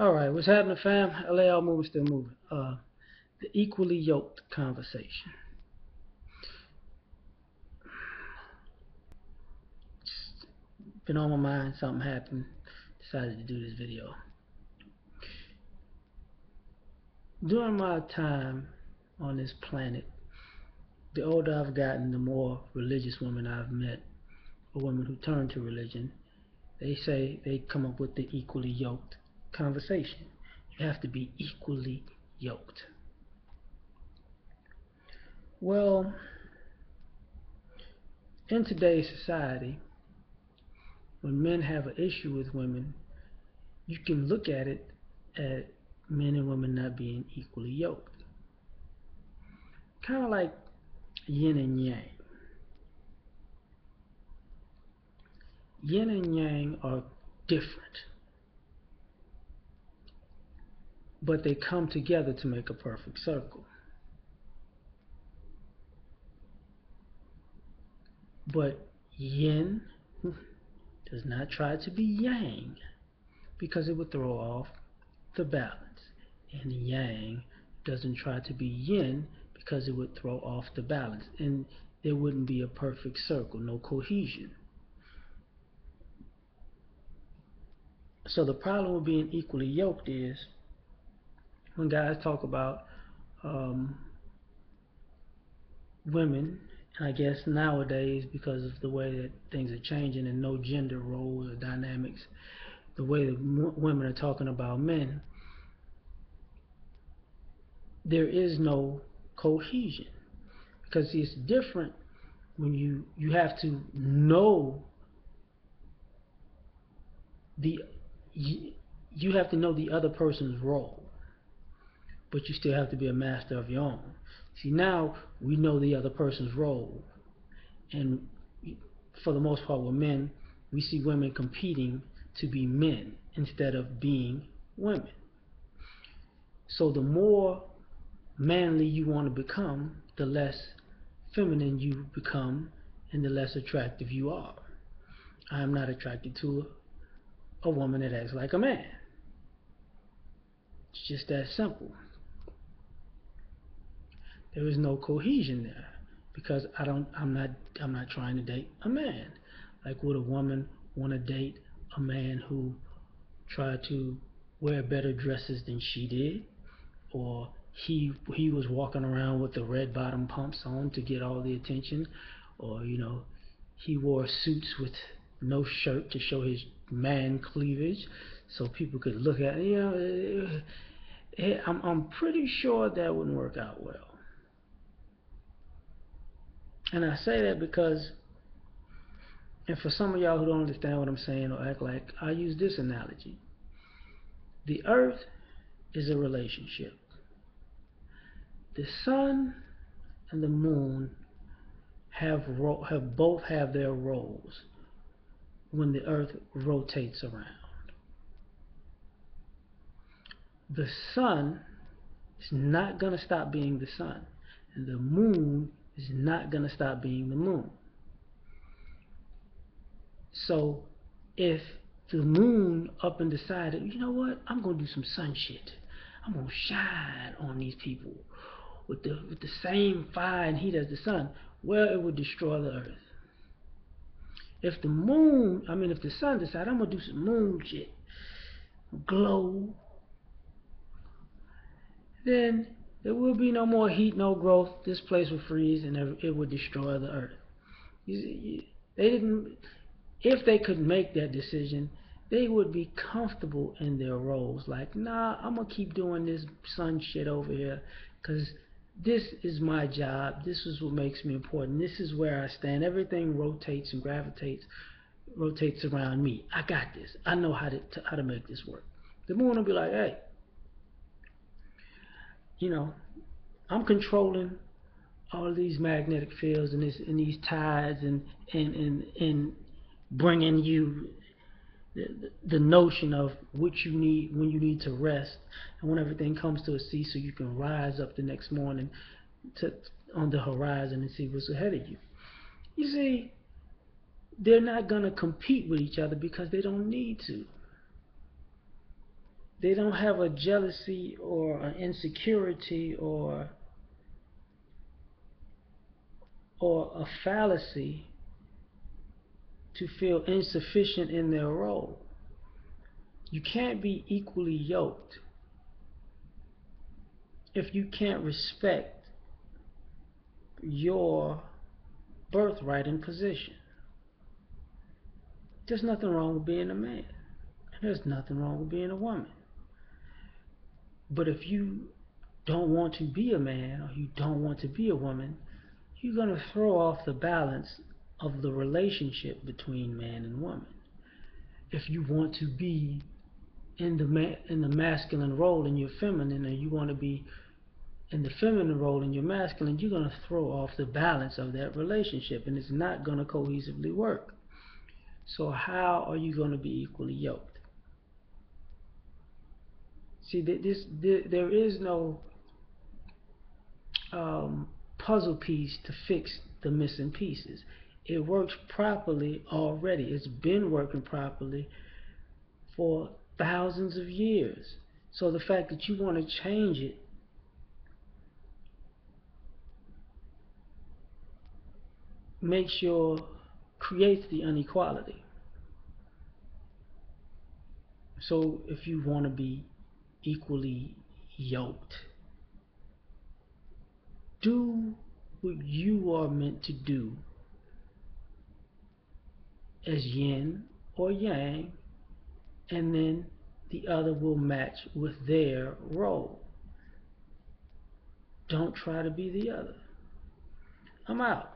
All right, what's happening, fam? L.A.R moving, still moving. The equally yoked conversation. Just been on my mind. Something happened. Decided to do this video. During my time on this planet, the older I've gotten, the more religious women I've met, or women who turn to religion. They say they come up with the equally yoked conversation. You have to be equally yoked. Well, in today's society, when men have an issue with women, you can look at it at men and women not being equally yoked. Kind of like yin and yang. Yin and yang are different, but they come together to make a perfect circle. But yin does not try to be yang because it would throw off the balance. And yang doesn't try to be yin because it would throw off the balance. And there wouldn't be a perfect circle, no cohesion. So the problem with being equally yoked is when guys talk about um, women, I guess nowadays, because of the way that things are changing and no gender roles or dynamics, the way that women are talking about men, there is no cohesion. Because it's different when you have to know the you have to know the other person's role, but you still have to be a master of your own. See, now we know the other person's role, and for the most part with men, we see women competing to be men instead of being women. So the more manly you want to become, the less feminine you become and the less attractive you are. I am not attracted to a woman that acts like a man. It's just that simple. There is no cohesion there because I'm not trying to date a man. Like, would a woman want to date a man who tried to wear better dresses than she did, or he was walking around with the red bottom pumps on to get all the attention, or he wore suits with no shirt to show his man cleavage so people could look at it. I'm pretty sure that wouldn't work out well. And I say that because, and for some of y'all who don't understand what I'm saying or act like, I use this analogy. The earth is a relationship. The sun and the moon have both have their roles when the earth rotates around. The sun is not going to stop being the sun, and the moon is not going to stop being the moon. So if the moon up and decided, you know what, I'm going to do some sun shit. I'm going to shine on these people with the same fire and heat as the sun, well, it would destroy the earth. If the sun decided, I'm going to do some moon shit, glow, then there will be no more heat, no growth. This place will freeze and it would destroy the earth. They didn't. If they could make that decision, they would be comfortable in their roles. Like, nah, I'm gonna keep doing this sun shit over here because this is my job. This is what makes me important. This is where I stand. Everything rotates and rotates around me. I got this. I know how to make this work. The moon will be like, hey, I'm controlling all of these magnetic fields and these tides and bringing you the notion of what you need when you need to rest and when everything comes to a cease so you can rise up the next morning on the horizon and see what's ahead of you. You see, they're not going to compete with each other because they don't need to. they don't have a jealousy or an insecurity or a fallacy to feel insufficient in their role. You can't be equally yoked if you can't respect your birthright and position. There's nothing wrong with being a man. There's nothing wrong with being a woman. But if you don't want to be a man or you don't want to be a woman, you're going to throw off the balance of the relationship between man and woman. If you want to be in the masculine role and you're feminine, and you want to be in the feminine role and you're masculine, you're going to throw off the balance of that relationship, and it's not going to cohesively work. So how are you going to be equally yoked? See, there is no puzzle piece to fix the missing pieces. It works properly already. It's been working properly for thousands of years. So the fact that you want to change it creates the inequality. So if you want to be equally yoked, do what you are meant to do as yin or yang, and then the other will match with their role. Don't try to be the other. I'm out.